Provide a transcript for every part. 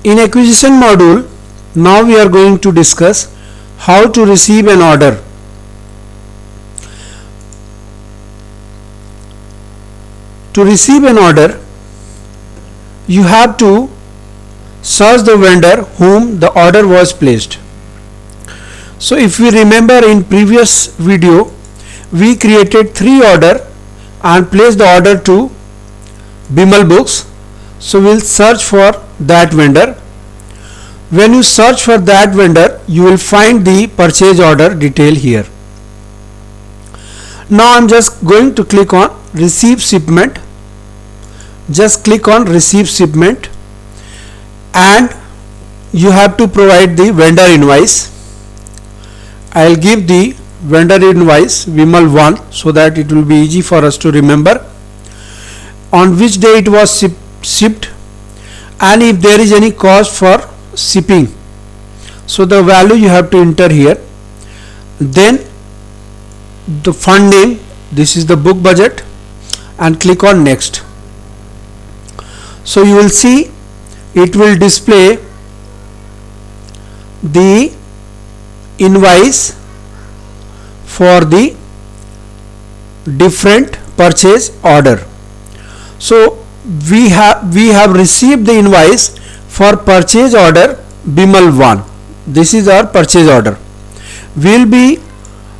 In acquisition module, now we are going to discuss how to receive an order. To receive an order, you have to search the vendor whom the order was placed. So if we remember, in previous video we created 3 order and placed the order to Bimal Books. So we'll search for that vendor. When you search for that vendor, you will find the purchase order detail here. Now I'm just going to click on receive shipment. Just click on receive shipment, and you have to provide the vendor invoice. I'll give the vendor invoice Vimal 1 so that it will be easy for us to remember on which day it was shipped, and if there is any cost for shipping, so the value you have to enter here. Then the fund name, this is the book budget, and click on next. So you will see it will display the invoice for the different purchase order. So we have received the invoice for purchase order Bimal 1. This is our purchase order. We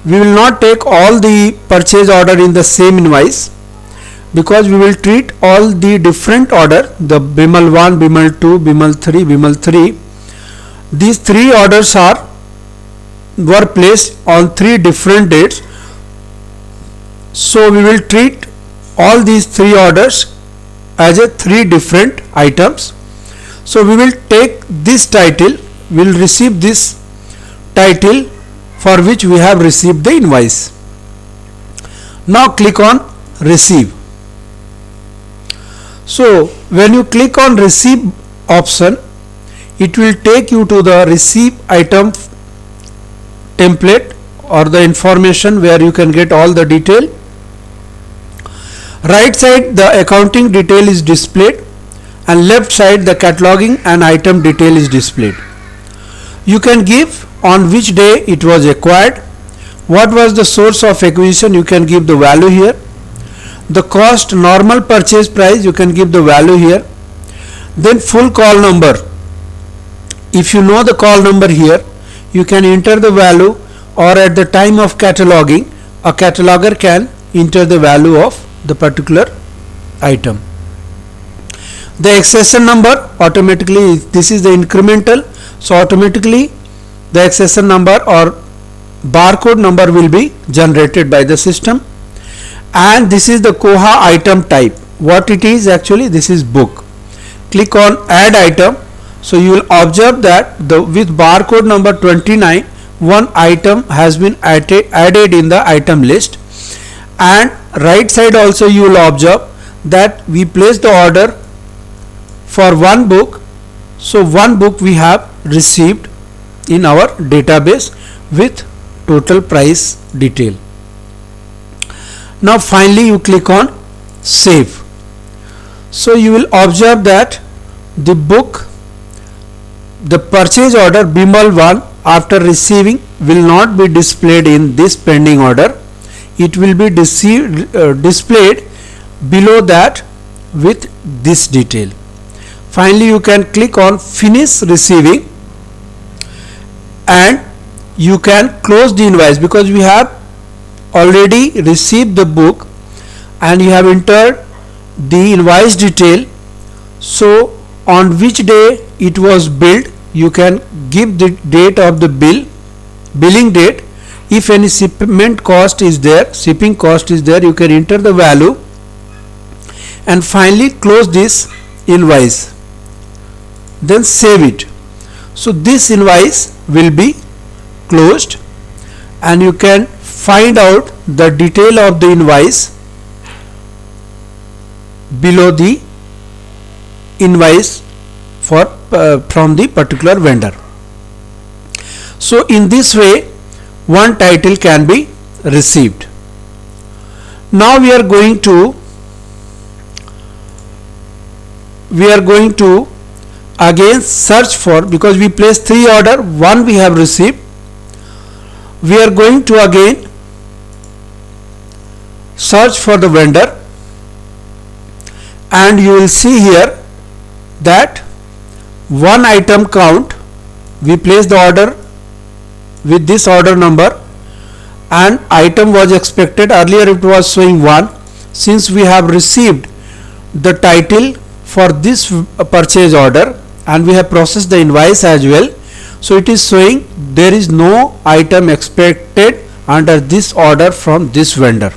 will not take all the purchase order in the same invoice, because we will treat all the different order, the Bimal 1, Bimal 2, Bimal 3, Bimal 3. These 3 orders were placed on 3 different dates. So we will treat all these 3 orders as a 3 different items. So we will take this title, we will receive this title for which we have received the invoice. Now click on receive. So when you click on receive option, it will take you to the receive item template or the information where you can get all the detail. Right side the accounting detail is displayed, and left side the cataloging and item detail is displayed. You can give on which day it was acquired, what was the source of acquisition, you can give the value here. The cost, normal purchase price, you can give the value here. Then full call number, if you know the call number here, you can enter the value, or at the time of cataloging a cataloger can enter the value of the particular item. The accession number, automatically this is the incremental, so automatically the accession number or barcode number will be generated by the system. And this is the Koha item type. What it is actually, this is book. Click on add item. So you will observe that with barcode number 29, one item has been added in the item list. And right side also you will observe that we place the order for one book. So one book we have received in our database with total price detail. Now finally you click on save. So you will observe that the book, the purchase order Bimal 1 after receiving will not be displayed in this pending order. It will be displayed below that with this detail. Finally you can click on finish receiving, and you can close the invoice, because we have already received the book and you have entered the invoice detail. So on which day it was billed, you can give the date of the billing date. If any shipment cost is there, shipping cost is there, you can enter the value, and finally close this invoice, then save it. So this invoice will be closed, and you can find out the detail of the invoice below the invoice from the particular vendor. So in this way one title can be received. Now we are going to again search for, because we placed 3 order, one we have received, we are going to again search for the vendor, and you will see here that one item count, we place the order with this order number, and item was expected, earlier it was showing 1. Since we have received the title for this purchase order and we have processed the invoice as well, so it is showing there is no item expected under this order from this vendor.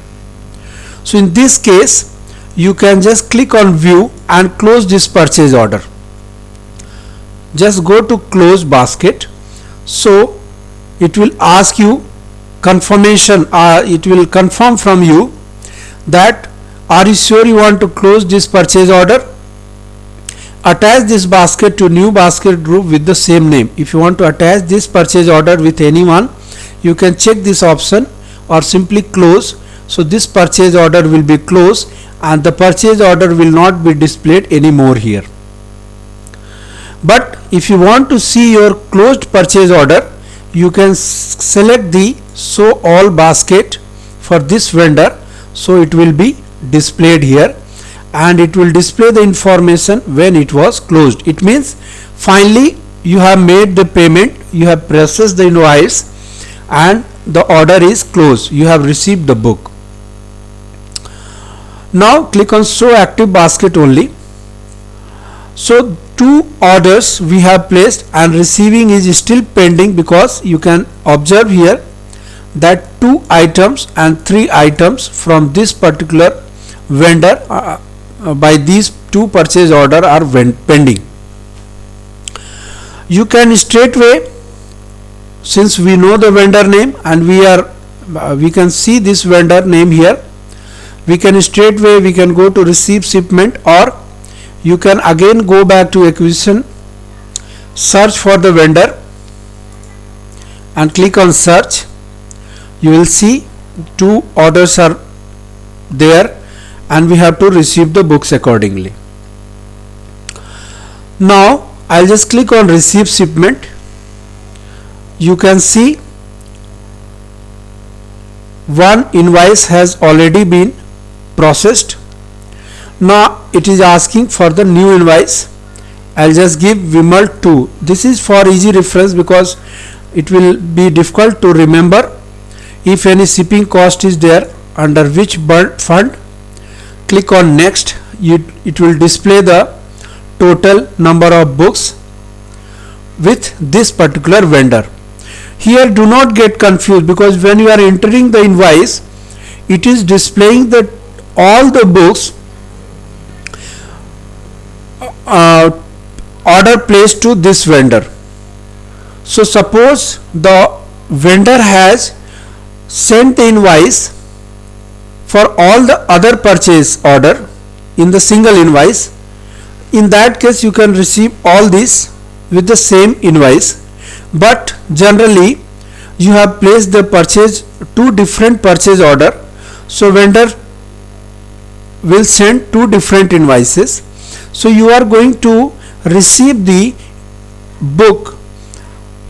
So in this case you can just click on view and close this purchase order. Just go to close basket. So it will ask you confirmation, it will confirm from you that are you sure you want to close this purchase order. Attach this basket to new basket group with the same name. If you want to attach this purchase order with anyone, you can check this option or simply close. So this purchase order will be closed and the purchase order will not be displayed anymore here. But if you want to see your closed purchase order, you can select the show all basket for this vendor, so it will be displayed here and it will display the information when it was closed. It means finally you have made the payment, you have processed the invoice and the order is closed, you have received the book. Now click on show active basket only. So 2 orders we have placed and receiving is still pending, because you can observe here that 2 items and 3 items from this particular vendor by these 2 purchase order are pending. You can straightway, since we know the vendor name and we can see this vendor name here, we can straightway we can go to receive shipment, or you can again go back to acquisition, search for the vendor and click on search. You will see 2 orders are there and we have to receive the books accordingly. Now I'll just click on receive shipment. You can see one invoice has already been processed. Now it is asking for the new invoice. I'll just give Vimal 2. This is for easy reference because it will be difficult to remember if any shipping cost is there under which fund. Click on next. It will display the total number of books with this particular vendor. Here do not get confused, because when you are entering the invoice, it is displaying that all the books order placed to this vendor. So suppose the vendor has sent the invoice for all the other purchase order in the single invoice. In that case you can receive all these with the same invoice, but generally you have placed the purchase 2 different purchase order, so vendor will send 2 different invoices. So you are going to receive the book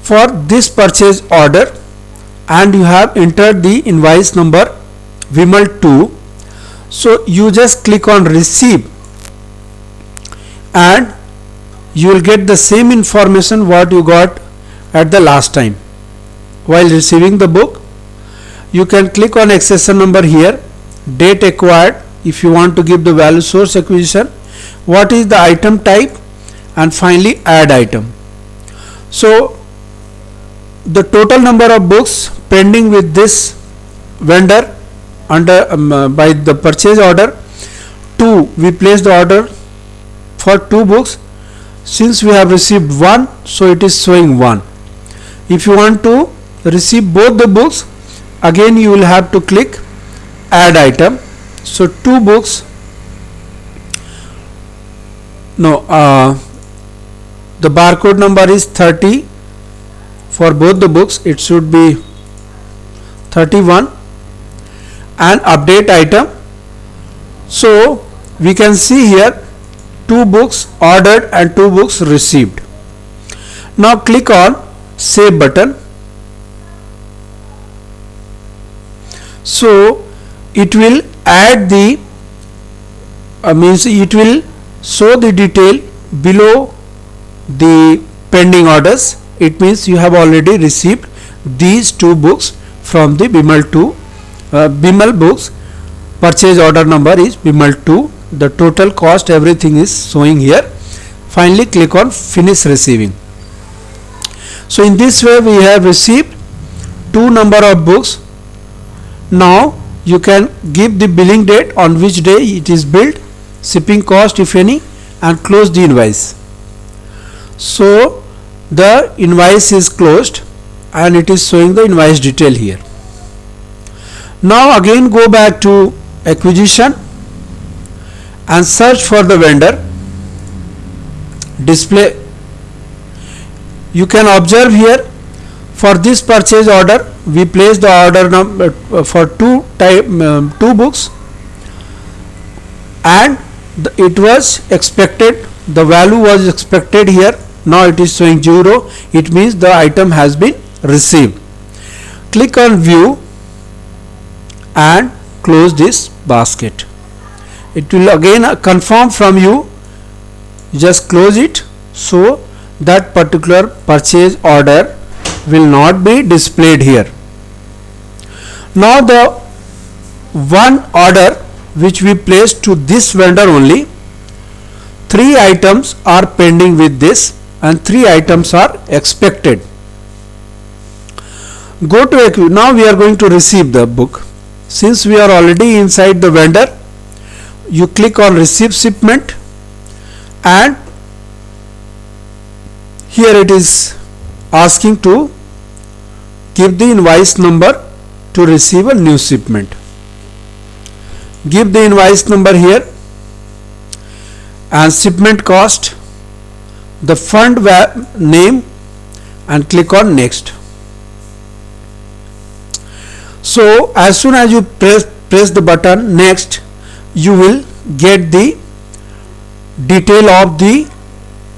for this purchase order and you have entered the invoice number Vimal 2. So you just click on receive and you will get the same information what you got at the last time while receiving the book. You can click on accession number here, date acquired if you want to give the value source acquisition, what is the item type, and finally add item. So the total number of books pending with this vendor under by the purchase order 2, we place the order for 2 books. Since we have received 1, so it is showing 1. If you want to receive both the books, again you will have to click add item. So 2 books, the barcode number is 30 for both the books, it should be 31, and update item. So we can see here 2 books ordered and 2 books received. Now click on Save button. So it will add the means it will show the detail below the pending orders. It means you have already received these 2 books from the Bimal 2 Bimal books. Purchase order number is Bimal 2. The total cost, everything is showing here. Finally click on Finish Receiving. So in this way we have received 2 number of books. Now you can give the billing date on which day it is billed, shipping cost if any, and close the invoice. So the invoice is closed and it is showing the invoice detail here. Now again go back to acquisition and search for the vendor. Display. You can observe here, for this purchase order we place the order number for 2 books, and it was expected, the value was expected here. Now it is showing 0. It means the item has been received. Click on View and close this basket. It will again confirm from you. Just close it, so that particular purchase order will not be displayed here. Now the one order which we placed to this vendor only, 3 items are pending with this and 3 items are expected. Go to now we are going to receive the book. Since we are already inside the vendor, you click on Receive Shipment, and here it is asking to give the invoice number to receive a new shipment. Give the invoice number here and shipment cost, the fund name, and click on Next. So as soon as you press the button Next, you will get the detail of the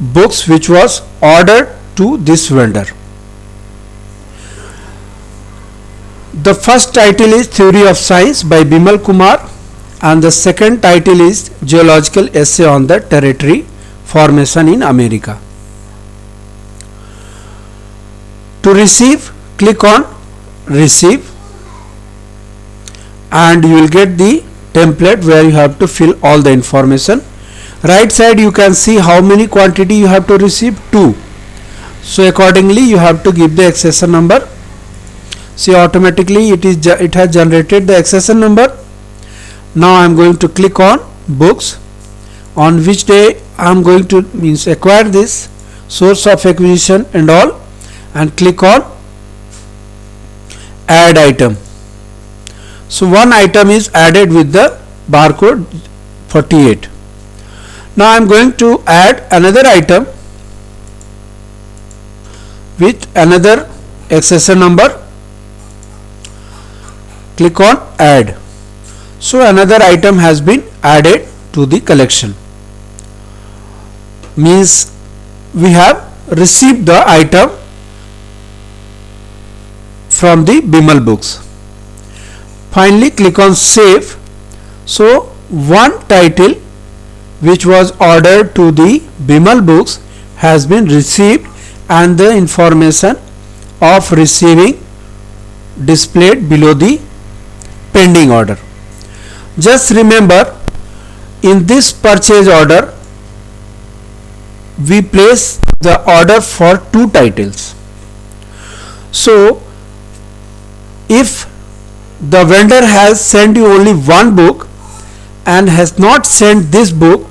books which was ordered to this vendor. The first title is Theory of Science by Bimal Kumar, and the second title is Geological Essay on the Territory Formation in America. To receive, click on Receive, and you will get the template where you have to fill all the information. Right side you can see how many quantity you have to receive, 2. So accordingly you have to give the accession number. See, automatically it has generated the accession number. Now I am going to click on Books, on which day I am going to acquire this, source of acquisition and all, and click on Add Item. So one item is added with the barcode 48. Now I am going to add another item with another accession number. Click on Add. So another item has been added to the collection. Means we have received the item from the Bimal books. Finally click on Save. So one title which was ordered to the Bimal books has been received, and the information of receiving displayed below the pending order. Just remember, in this purchase order we place the order for 2 titles. So if the vendor has sent you only one book and has not sent this book,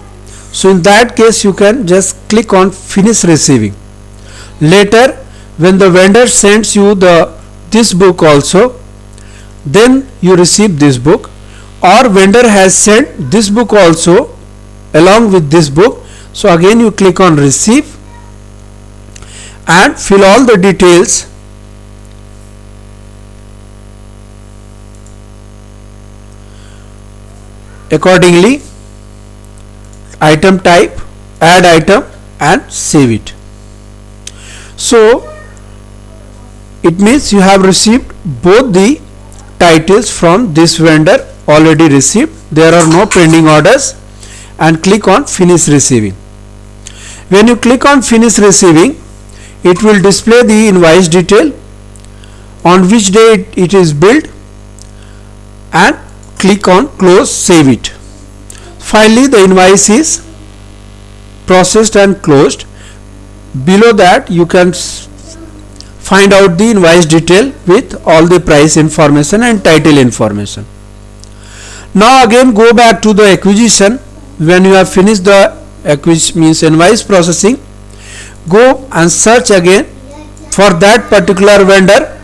so in that case you can just click on Finish Receiving. Later when the vendor sends you this book also, then you receive this book, or vendor has sent this book also along with this book, so again you click on Receive and fill all the details. Accordingly, item type, add item and save it. So it means you have received both the titles from this vendor already received. There are no pending orders, and click on finish receiving. When you click on finish receiving, it will display the invoice detail, on which day it is billed, and click on close, save it. Finally, the invoice is processed and closed. Below that you can find out the invoice detail with all the price information and title information. Now again go back to the acquisition. When you have finished the invoice processing, go and search again for that particular vendor.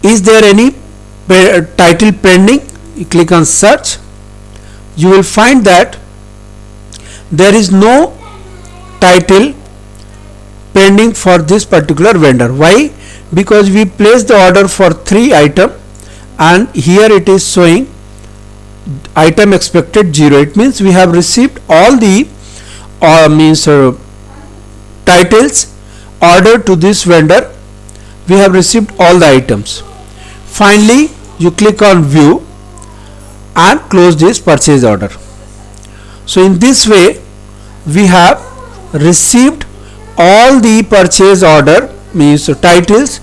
Is there any title pending? You click on search. You will find that there is no title pending for this particular vendor. Why? Because we placed the order for 3 items, and here it is showing item expected 0. It means we have received all the titles ordered to this vendor. We have received all the items. Finally, you click on view and close this purchase order. So in this way we have received all the purchase order titles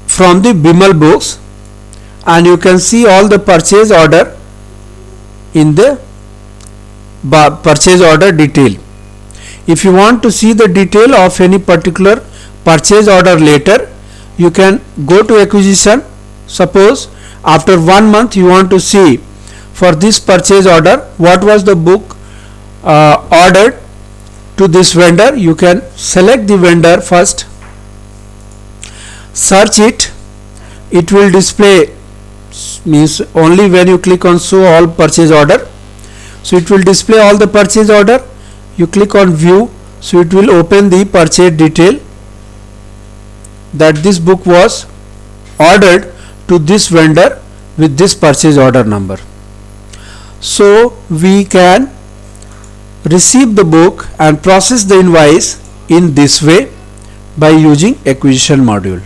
from the Bimal books, and you can see all the purchase order in the purchase order detail. If you want to see the detail of any particular purchase order later, you can go to acquisition. Suppose after 1 month you want to see for this purchase order what was the book ordered to this vendor. You can select the vendor first, search it. It will display, means only when you click on show all purchase order, so it will display all the purchase order. You click on view, so it will open the purchase detail that this book was ordered to this vendor with this purchase order number. So we can receive the book and process the invoice in this way by using acquisition module.